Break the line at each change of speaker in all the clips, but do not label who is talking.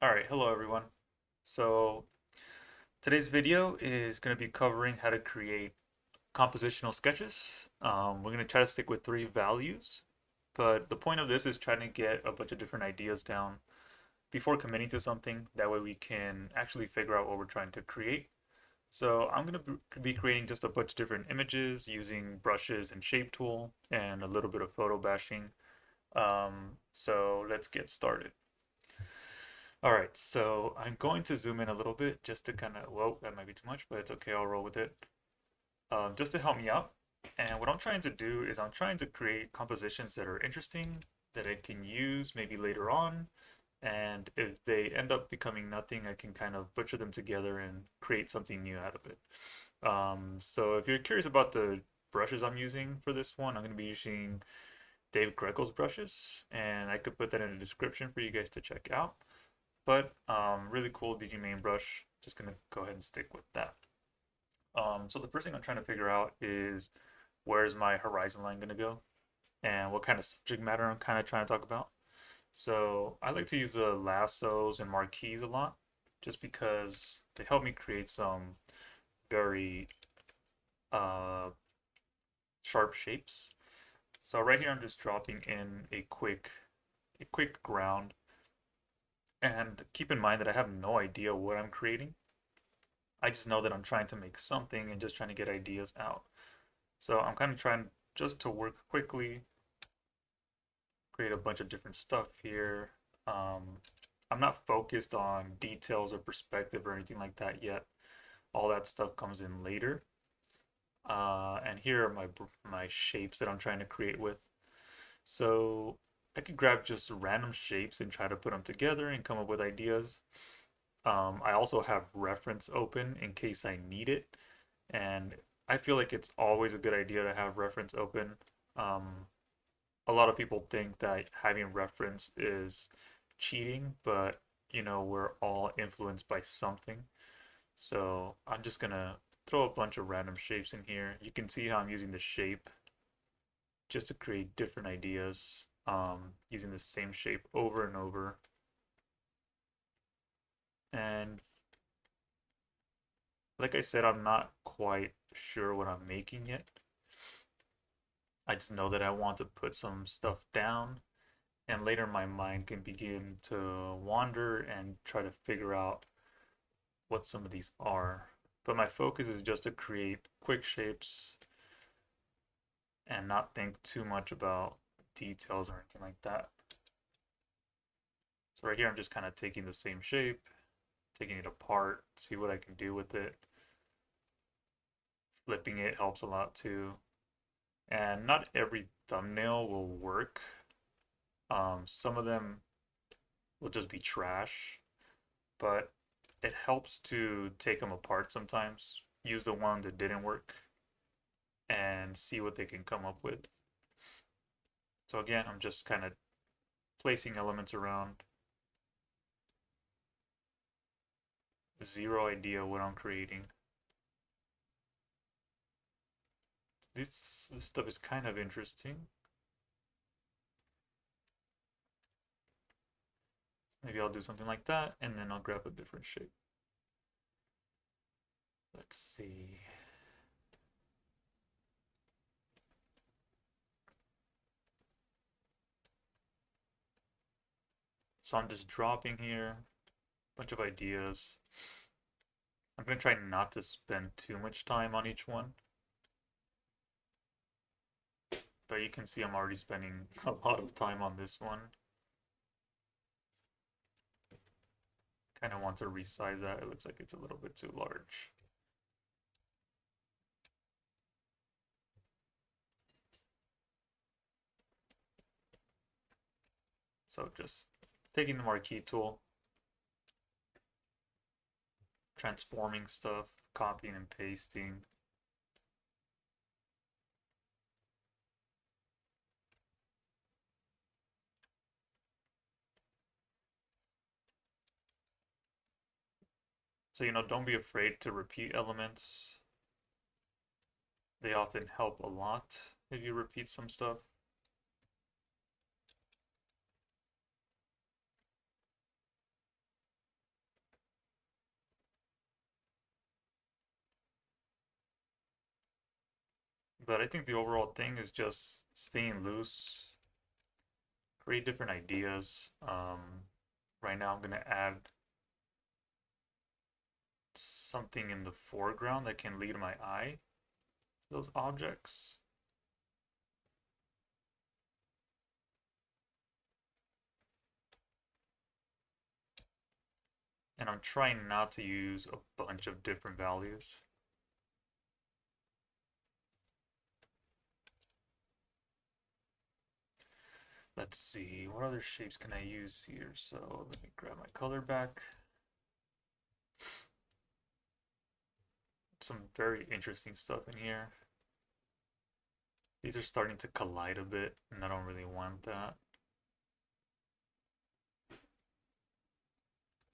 Alright, hello everyone. So today's video is going to be covering how to create compositional sketches. We're going to try to stick with three values, but the point of this is trying to get a bunch of different ideas down before committing to something. That way we can actually figure out what we're trying to create. So I'm going to be creating just a bunch of different images using brushes and shape tool and a little bit of photo bashing. So let's get started. All right, so I'm going to zoom in a little bit just to kind of, whoa, that might be too much, but it's okay, I'll roll with it. Just to help me out. And what I'm trying to do is I'm trying to create compositions that are interesting, that I can use maybe later on. And if they end up becoming nothing, I can kind of butcher them together and create something new out of it. So if you're curious about the brushes I'm using for this one, I'm going to be using Dave Greco's brushes, and I could put that in the description for you guys to check out. But really cool DG main brush. Just gonna go ahead and stick with that. So the first thing I'm trying to figure out is where's my horizon line gonna go and what kind of subject matter I'm kind of trying to talk about. So I like to use the lassos and marquees a lot just because they help me create some very uh, sharp shapes. So right here I'm just dropping in a quick ground, and keep in mind that I have no idea what I'm creating. I just know that I'm trying to make something and just trying to get ideas out. So I'm kind of trying just to work quickly, create a bunch of different stuff here. I'm not focused on details or perspective or anything like that yet. All that stuff comes in later. And here are my shapes that I'm trying to create with. So I could grab just random shapes and try to put them together and come up with ideas. I also have reference open in case I need it, and I feel like it's always a good idea to have reference open. Um, a lot of people think that having reference is cheating, but we're all influenced by something. So I'm just gonna throw a bunch of random shapes in here. You can see how I'm using the shape just to create different ideas, using the same shape over and over. And like I said, I'm not quite sure what I'm making yet. I just know that I want to put some stuff down, and later my mind can begin to wander and try to figure out what some of these are. But my focus is just to create quick shapes and not think too much about details or anything like that. So right here, I'm just kind of taking the same shape, taking it apart, see what I can do with it. Flipping it helps a lot too. And not every thumbnail will work. Some of them will just be trash, but it helps to take them apart sometimes. Use the one that didn't work and see what they can come up with. So again, I'm just kind of placing elements around. Zero idea what I'm creating. This stuff is kind of interesting. Maybe I'll do something like that, and then I'll grab a different shape. Let's see. So I'm just dropping here, a bunch of ideas. I'm going to try not to spend too much time on each one. But you can see I'm already spending a lot of time on this one. Kind of want to resize that. It looks like it's a little bit too large. So just taking the marquee tool, transforming stuff, copying and pasting. So, don't be afraid to repeat elements. They often help a lot if you repeat some stuff. But I think the overall thing is just staying loose, create different ideas. Right now I'm gonna add something in the foreground that can lead my eye to those objects. And I'm trying not to use a bunch of different values. Let's see, what other shapes can I use here? So let me grab my color back. Some very interesting stuff in here. These are starting to collide a bit, and I don't really want that.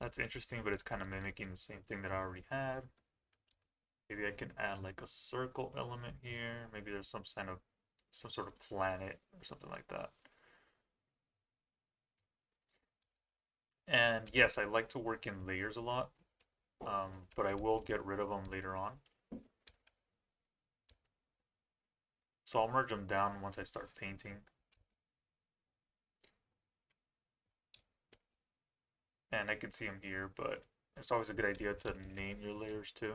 That's interesting, but it's kind of mimicking the same thing that I already had. Maybe I can add like a circle element here. Maybe there's some sort of planet or something like that. And yes, I like to work in layers a lot, but I will get rid of them later on. So I'll merge them down once I start painting. And I can see them here, but it's always a good idea to name your layers too.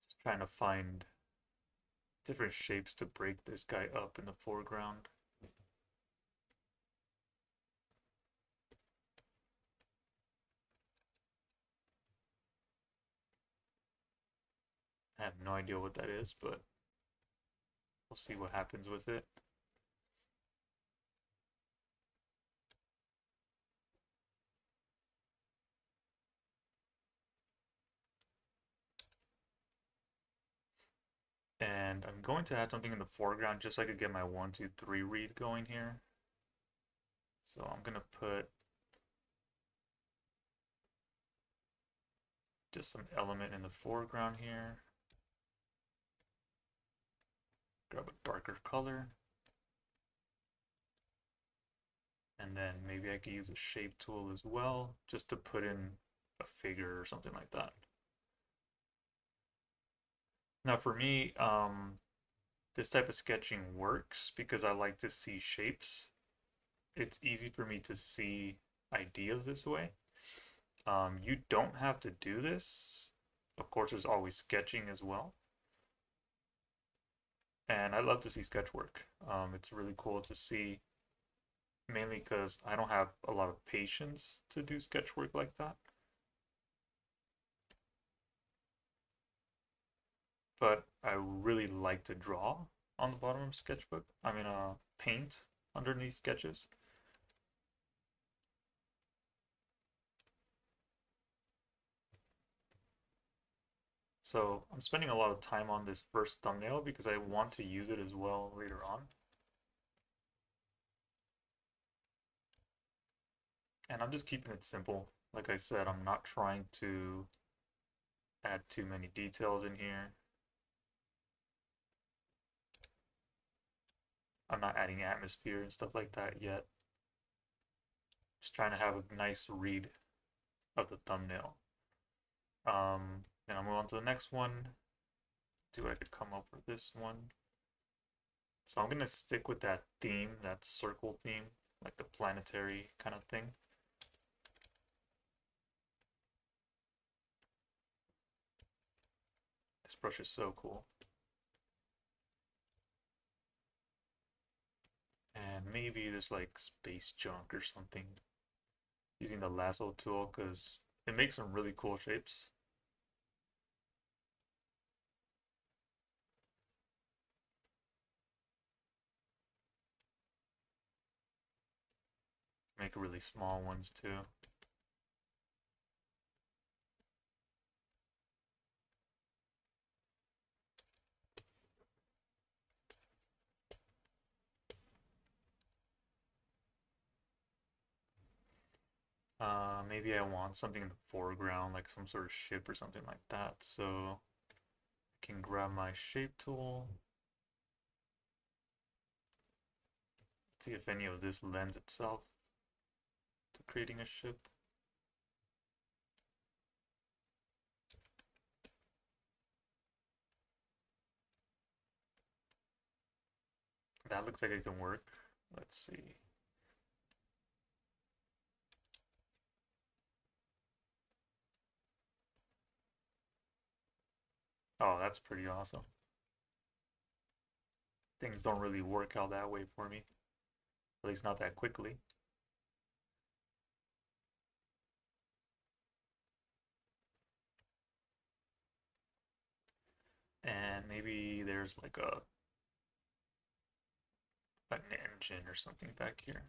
Just trying to find different shapes to break this guy up in the foreground. I have no idea what that is, but we'll see what happens with it. And I'm going to add something in the foreground just so I could get my 1, 2, 3 read going here. So I'm going to put just some element in the foreground here. Grab a darker color. And then maybe I could use a shape tool as well, just to put in a figure or something like that. Now for me, this type of sketching works because I like to see shapes. It's easy for me to see ideas this way. You don't have to do this. Of course, there's always sketching as well. And I love to see sketch work. It's really cool to see, mainly because I don't have a lot of patience to do sketch work like that. But I really like to draw on the bottom of sketchbook. Paint underneath sketches. So I'm spending a lot of time on this first thumbnail because I want to use it as well later on. And I'm just keeping it simple. Like I said, I'm not trying to add too many details in here. I'm not adding atmosphere and stuff like that yet. Just trying to have a nice read of the thumbnail. Then I'll move on to the next one. See what I could come up with this one. So I'm gonna stick with that theme, that circle theme, like the planetary kind of thing. This brush is so cool. And maybe there's like space junk or something. Using the lasso tool because it makes some really cool shapes. Make really small ones too. Maybe I want something in the foreground, like some sort of ship or something like that. So I can grab my shape tool. See if any of this lends itself to creating a ship. that looks like it can work. Let's see. Oh, that's pretty awesome. Things don't really work out that way for me, at least not that quickly. And maybe there's like an engine or something back here.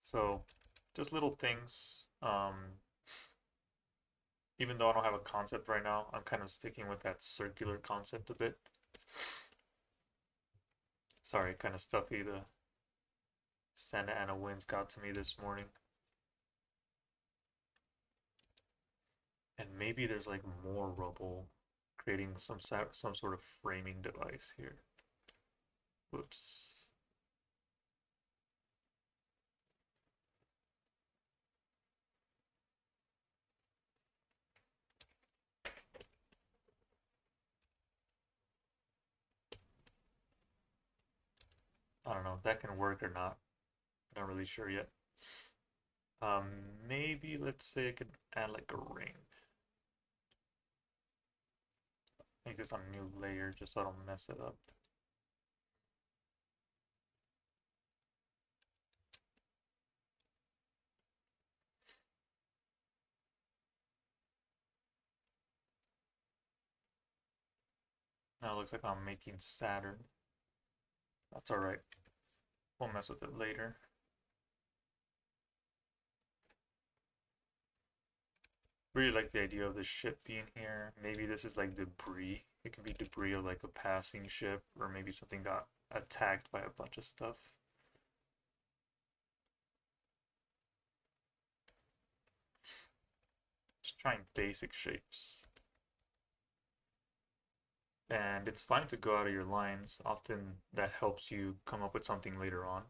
So just little things. Even though I don't have a concept right now, I'm kind of sticking with that circular concept a bit. Sorry, kind of stuffy. The Santa Ana winds got to me this morning. And maybe there's like more rubble creating some sort of framing device here. Whoops. I don't know if that can work or not. I'm not really sure yet. Um, Maybe let's say I could add like a ring. Make this a new layer just so I don't mess it up. Now it looks like I'm making Saturn. That's alright. We'll mess with it later. Really like the idea of the ship being here. Maybe this is like debris. It could be debris of like a passing ship, or maybe something got attacked by a bunch of stuff. Just trying basic shapes. And it's fine to go out of your lines. Often that helps you come up with something later on.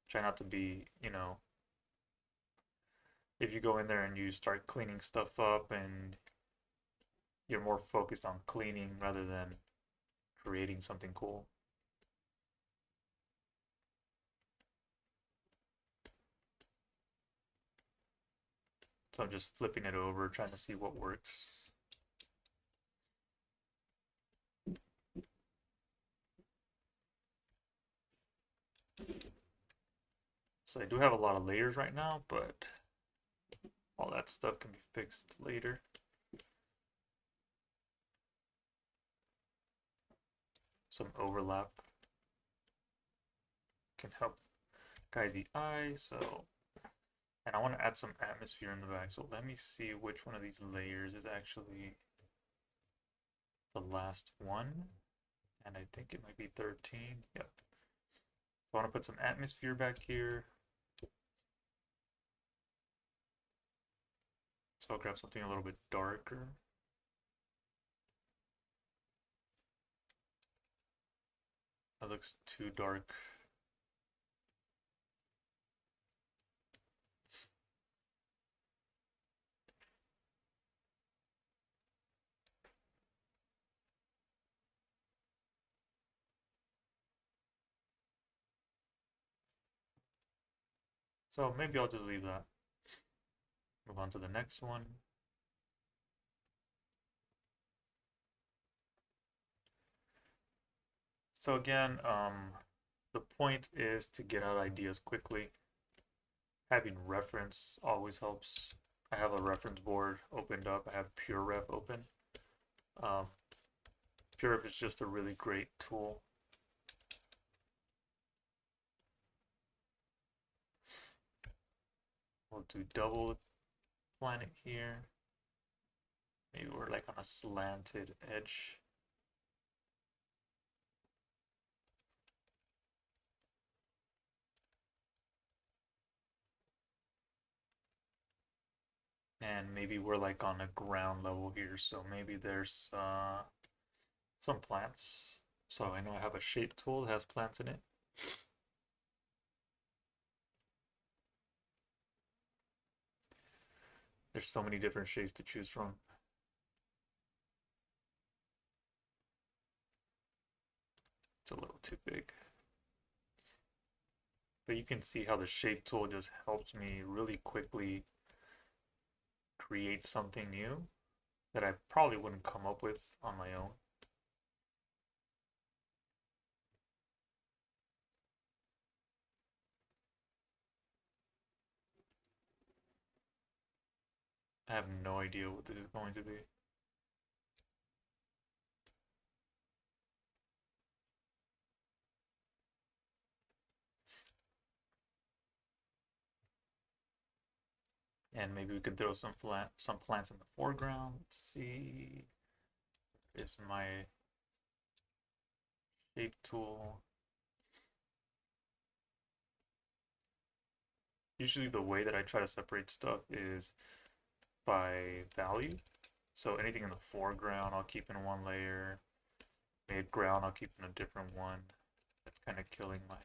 Try not to be, if you go in there and you start cleaning stuff up and you're more focused on cleaning rather than creating something cool. So I'm just flipping it over, trying to see what works. So I do have a lot of layers right now, but all that stuff can be fixed later. Some overlap can help guide the eye. So, and I want to add some atmosphere in the back. So let me see which one of these layers is actually the last one. And I think it might be 13. Yep. So I want to put some atmosphere back here. So I'll grab something a little bit darker. That looks too dark. So maybe I'll just leave that. Move on to the next one. So again, the point is to get out ideas quickly. Having reference always helps. I have a reference board opened up. I have PureRef open. Um, PureRef is just a really great tool. We'll do double planet here. Maybe we're like on a slanted edge. And maybe we're like on a ground level here, so maybe there's some plants. So I know I have a shape tool that has plants in it. There's so many different shapes to choose from. It's a little too big. But you can see how the shape tool just helps me really quickly create something new that I probably wouldn't come up with on my own. I have no idea what this is going to be. And maybe we could throw some plants in the foreground. Let's see. Is my shape tool. Usually the way that I try to separate stuff is by value. So anything in the foreground, I'll keep in one layer. Mid-ground, I'll keep in a different one. That's kind of killing my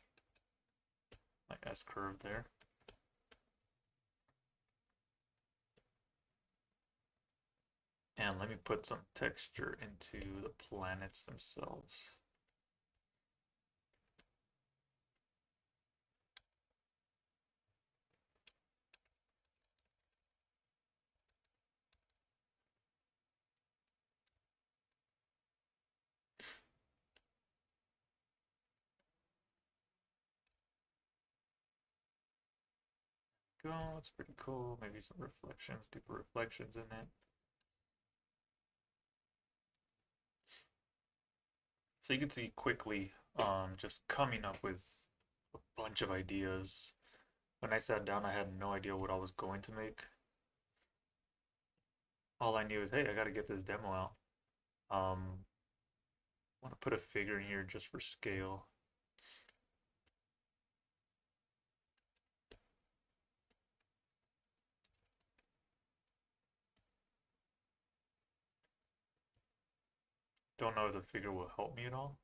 S-curve there. And let me put some texture into the planets themselves. Go, it's pretty cool. Maybe some reflections, deeper reflections in it. So you can see quickly just coming up with a bunch of ideas. When I sat down, I had no idea what I was going to make. All I knew is, hey, I got to get this demo out. I want to put a figure in here just for scale. Don't know if the figure will help me at all.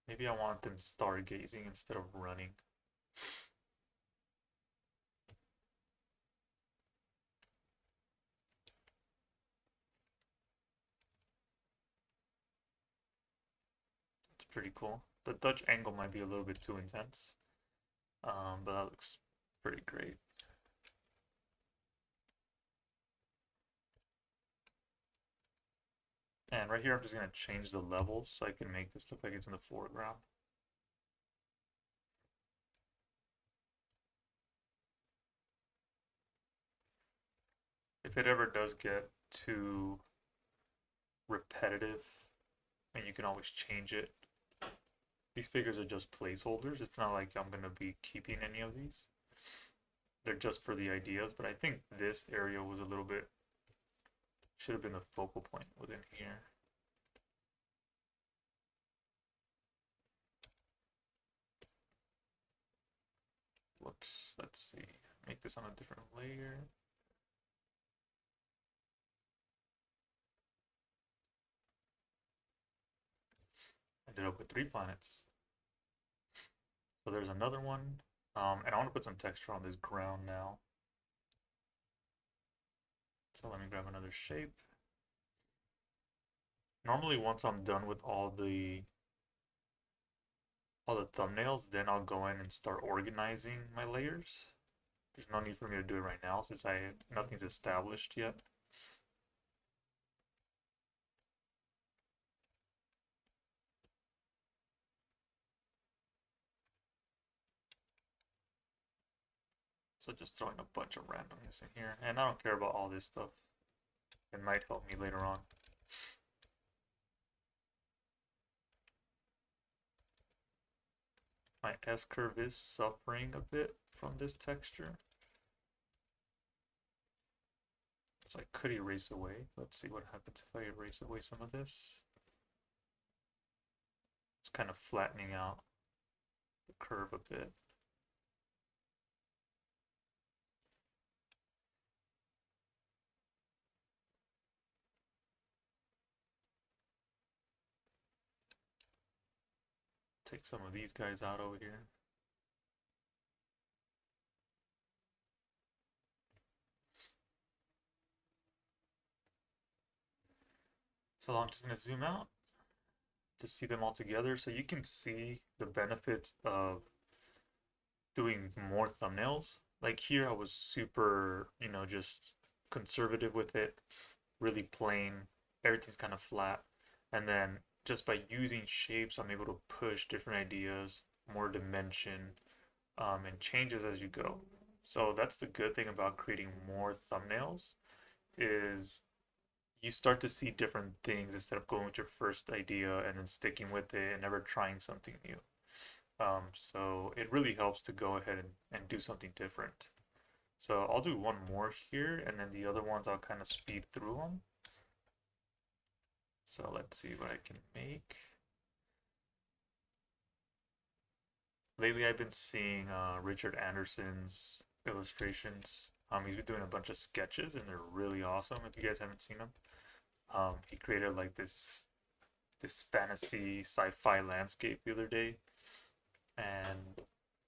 Maybe I want them stargazing instead of running. It's pretty cool. The Dutch angle might be a little bit too intense, but that looks pretty great. And right here, I'm just going to change the levels so I can make this look like it's in the foreground. If it ever does get too repetitive, and you can always change it. These figures are just placeholders. It's not like I'm going to be keeping any of these. They're just for the ideas, but I think this area was a little bit, should have been the focal point within here. Whoops, let's see. Make this on a different layer. Ended up with 3 planets. So there's another one. And I want to put some texture on this ground now. So let me grab another shape. Normally once I'm done with all the thumbnails, then I'll go in and start organizing my layers. There's no need for me to do it right now since nothing's established yet. So just throwing a bunch of randomness in here. And I don't care about all this stuff. It might help me later on. My S-curve is suffering a bit from this texture. So I could erase away. Let's see what happens if I erase away some of this. It's kind of flattening out the curve a bit. take some of these guys out over here. So I'm just going to zoom out to see them all together so you can see the benefits of doing more thumbnails. Like here, I was super, just conservative with it, really plain. Everything's kind of flat. And then just by using shapes, I'm able to push different ideas, more dimension, and changes as you go. So that's the good thing about creating more thumbnails is you start to see different things instead of going with your first idea and then sticking with it and never trying something new. So it really helps to go ahead and do something different. So I'll do one more here, and then the other ones I'll kind of speed through them. So let's see what I can make. Lately I've been seeing Richard Anderson's illustrations. He's been doing a bunch of sketches, and they're really awesome if you guys haven't seen them. He created like this fantasy sci-fi landscape the other day, and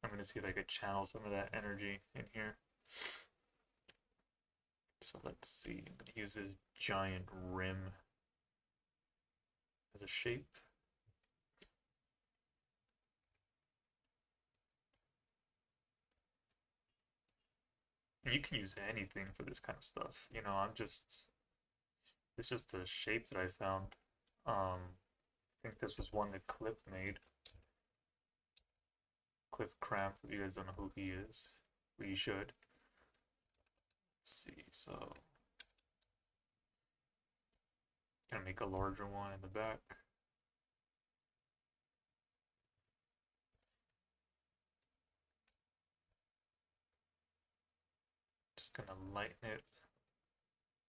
I'm gonna see if I could channel some of that energy in here. So let's see, I'm gonna use this giant rim as a shape. And you can use anything for this kind of stuff. It's just a shape that I found. I think this was one that Cliff made. Cliff Cramp, if you guys don't know who he is, but you should. Let's see, so gonna make a larger one in the back. Just gonna lighten it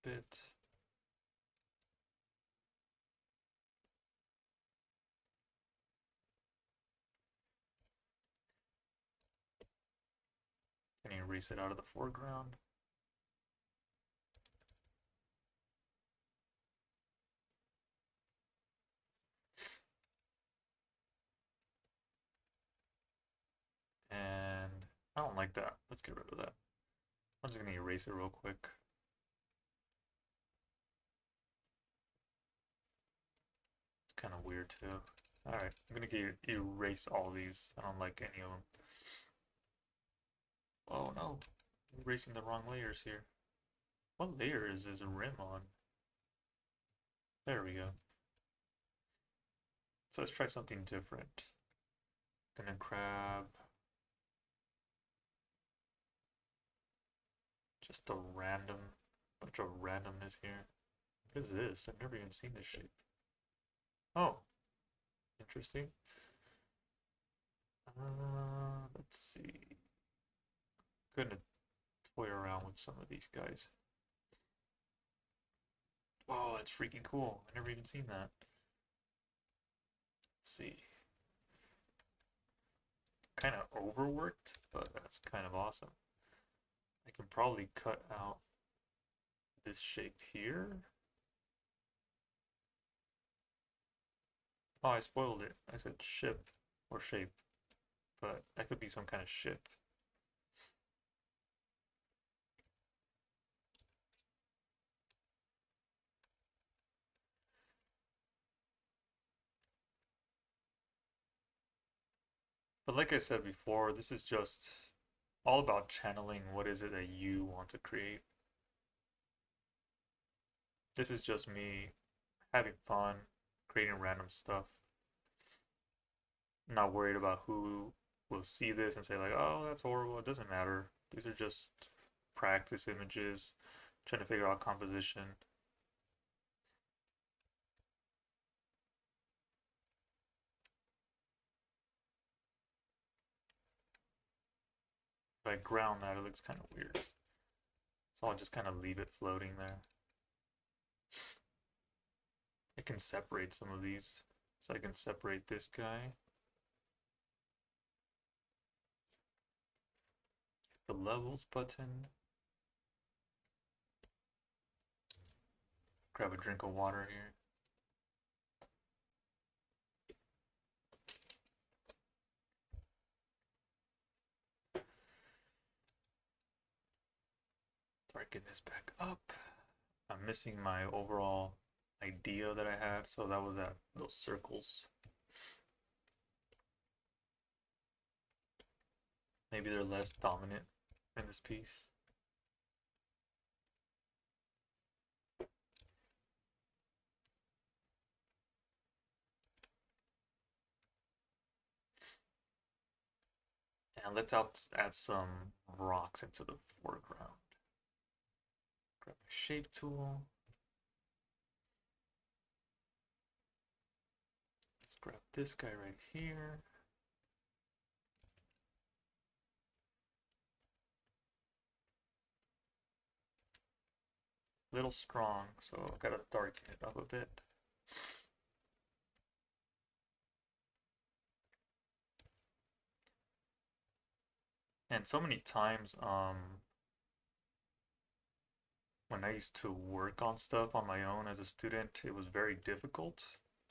a bit. Can you erase it out of the foreground? And I don't like that. Let's get rid of that. I'm just gonna erase it real quick. It's kind of weird too. Alright, I'm gonna erase all these. I don't like any of them. Oh no, I'm erasing the wrong layers here. What layer is this rim on? There we go. So let's try something different. Gonna grab just a bunch of randomness here. What is this? I've never even seen this shape. Oh, interesting. Let's see. Gonna toy around with some of these guys. Oh, that's freaking cool. I've never even seen that. Let's see. Kind of overworked, but that's kind of awesome. I can probably cut out this shape here. Oh, I spoiled it. I said ship or shape, but that could be some kind of ship. But like I said before, this is just all about channeling what is it that you want to create. This is just me having fun, creating random stuff. I'm not worried about who will see this and say like, oh, that's horrible. It doesn't matter. These are just practice images, trying to figure out composition. If I ground that, it looks kind of weird. So I'll just kind of leave it floating there. I can separate some of these. So I can separate this guy. The levels button. Grab a drink of water here. darken this back up. I'm missing my overall idea that I had, so that was those circles. Maybe they're less dominant in this piece. And let's add some rocks into the foreground. Grab my shape tool. Let's grab this guy right here. Little strong, so I've got to darken it up a bit. And so many times, when I used to work on stuff on my own as a student, it was very difficult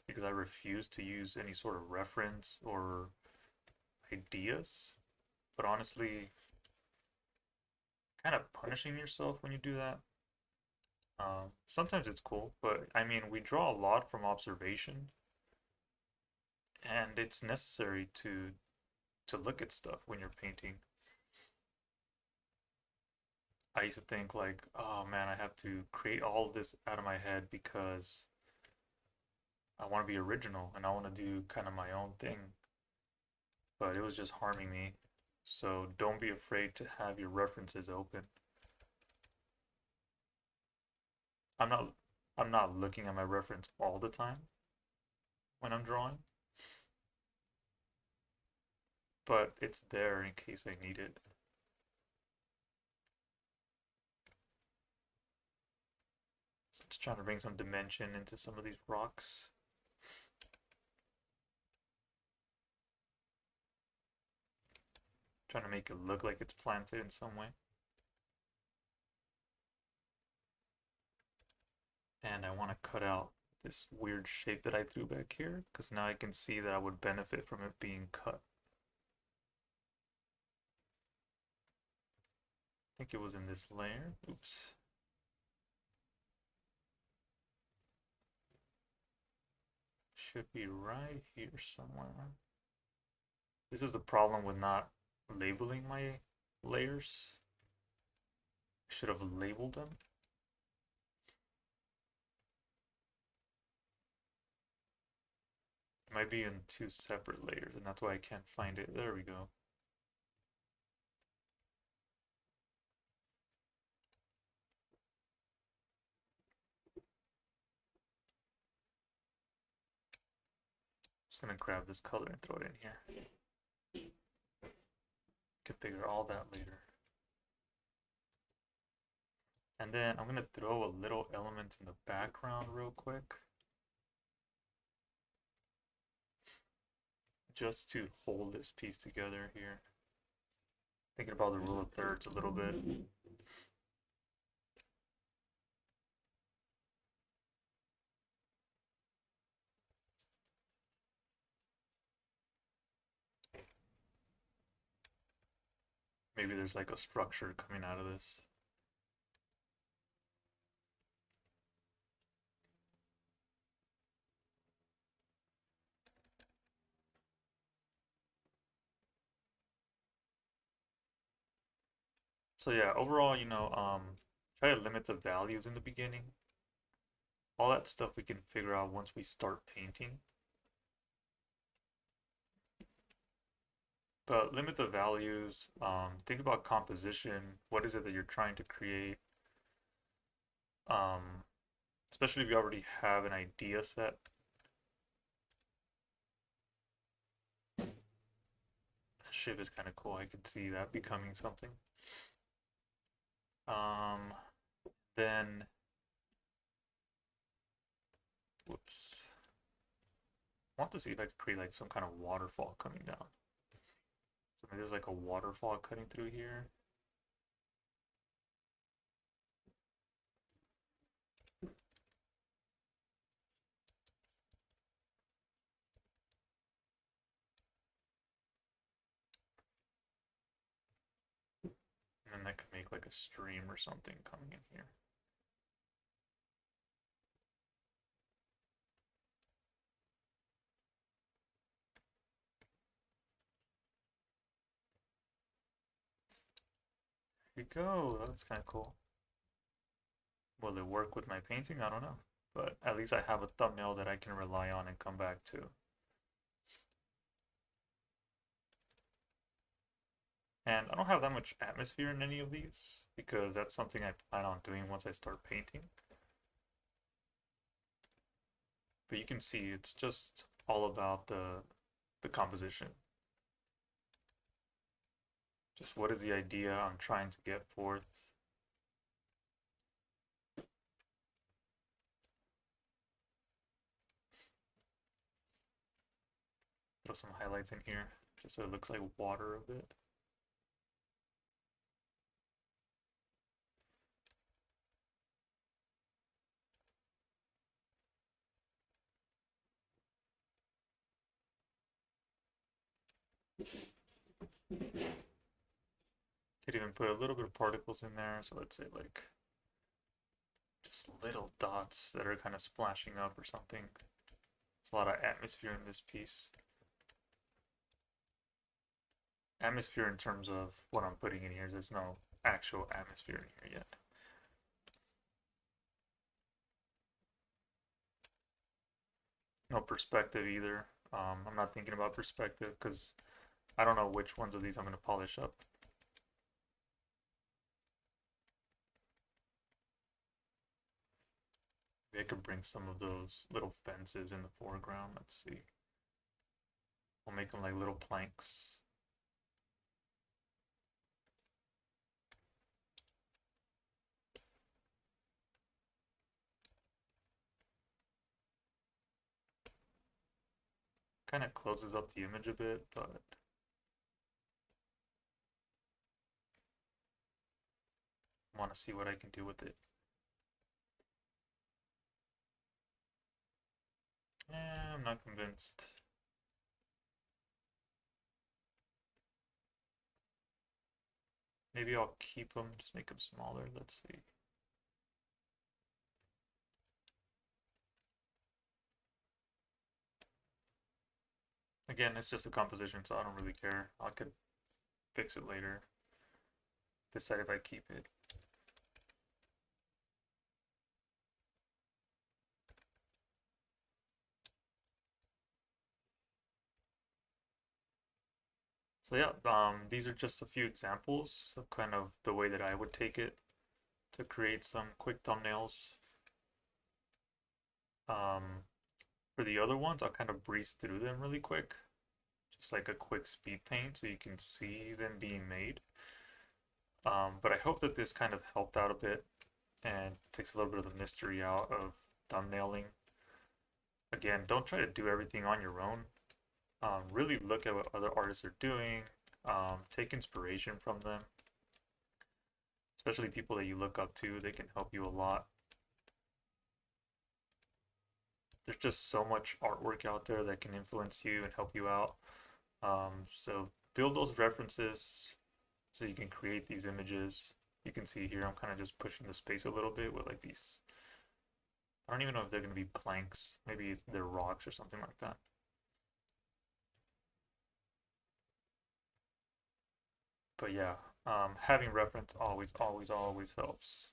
because I refused to use any sort of reference or ideas. But honestly, kind of punishing yourself when you do that. Sometimes it's cool, but I mean, we draw a lot from observation, and it's necessary to look at stuff when you're painting. I used to think like, oh man, I have to create all of this out of my head because I want to be original and I want to do kind of my own thing. But it was just harming me. So don't be afraid to have your references open. I'm not I'm not looking at my reference all the time when I'm drawing, but it's there in case I need it. So just trying to bring some dimension into some of these rocks. Trying to make it look like it's planted in some way. And I want to cut out this weird shape that I threw back here because now I can see that I would benefit from it being cut. I think it was in this layer. Oops. Should be right here somewhere. This is the problem with not labeling my layers. I should have labeled them. It might be in two separate layers, and that's why I can't find it. There we go. Just gonna grab this color and throw it in here. Can figure all that later. And then I'm gonna throw a little element in the background real quick. Just to hold this piece together here. Thinking about the rule of thirds a little bit. Maybe there's like a structure coming out of this. So yeah, overall, try to limit the values in the beginning. All that stuff we can figure out once we start painting. But limit the values. Think about composition. What is it that you're trying to create? Um, Especially if you already have an idea set. That shape is kind of cool. I could see that becoming something. Then, whoops. I want to see if I could create like some kind of waterfall coming down. So maybe there's like a waterfall cutting through here. And then that could make like a stream or something coming in here. Here we go. That's kind of cool. Will it work with my painting? I don't know. But at least I have a thumbnail that I can rely on and come back to. And I don't have that much atmosphere in any of these because that's something I plan on doing once I start painting. But you can see it's just all about the composition. Just what is the idea I'm trying to get forth. Throw some highlights in here just so it looks like water a bit. Could even put a little bit of particles in there, so let's say like just little dots that are kind of splashing up or something. There's a lot of atmosphere in this piece. Atmosphere in terms of what I'm putting in here, there's no actual atmosphere in here yet. No perspective either. I'm not thinking about perspective because I don't know which ones of these I'm going to polish up. Maybe I could bring some of those little fences in the foreground. Let's see. We'll make them like little planks. Kind of closes up the image a bit, but I want to see what I can do with it. I'm not convinced. Maybe I'll keep them, just make them smaller. Let's see. Again, it's just a composition, so I don't really care. I could fix it later. Decide if I keep it. So yeah, these are just a few examples of kind of the way that I would take it to create some quick thumbnails. For the other ones, I'll kind of breeze through them really quick, just like a quick speed paint so you can see them being made. But I hope that this kind of helped out a bit and takes a little bit of the mystery out of thumbnailing. Again, don't try to do everything on your own. Really look at what other artists are doing, take inspiration from them, especially people that you look up to. They can help you a lot. There's just so much artwork out there that can influence you and help you out. So build those references so you can create these images. You can see here I'm kind of just pushing the space a little bit with like these, I don't even know if they're going to be planks, maybe they're rocks or something like that. But yeah, having reference always helps.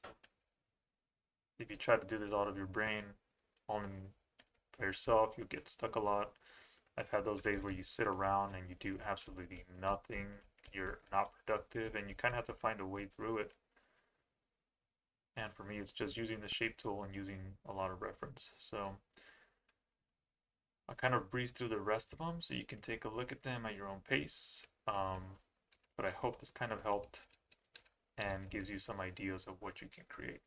If you try to do this out of your brain, all by yourself, you'll get stuck a lot. I've had those days where you sit around and you do absolutely nothing. You're not productive and you kind of have to find a way through it. And for me, it's just using the shape tool and using a lot of reference. So I'll kind of breeze through the rest of them so you can take a look at them at your own pace. But I hope this kind of helped and gives you some ideas of what you can create.